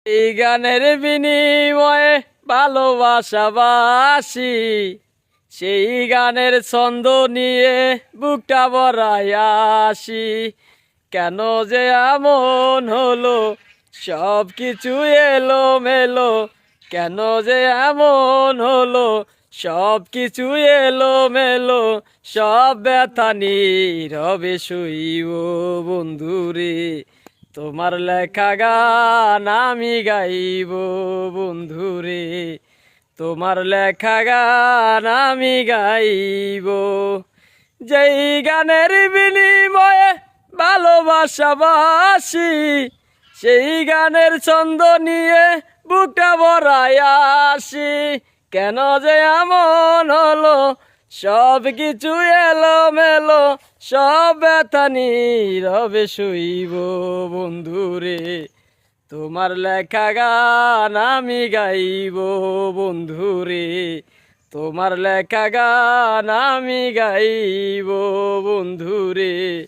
এই গানের বিনিময়ে ভালোবাসাবাসি, সেই গানের ছন্দ নিয়ে বুকটা ভরায় আসি। কেন যে এমন হলো, সব কিছু এলো মেলো। কেন যে এমন হলো, সব কিছু এলো মেলো। সব ব্যথা নীরবে সইব বন্ধুরে, তোমার লেখা গান আমি গাইব বন্ধুরে, তোমার লেখা গান আমি গাইব। যেই গানের বিনিময়ে ভালোবাসাবাসি, সেই গানের ছন্দ নিয়ে বুকটা ভরায় আসি। কেন যে এমন হলো, সব কিছু এলো মেলো। সব ব্যথা নীরবে সইব বন্ধুরে, তোমার লেখা গান আমি গাইব বন্ধুরে, তোমার লেখা গান আমি গাইব বন্ধুরে।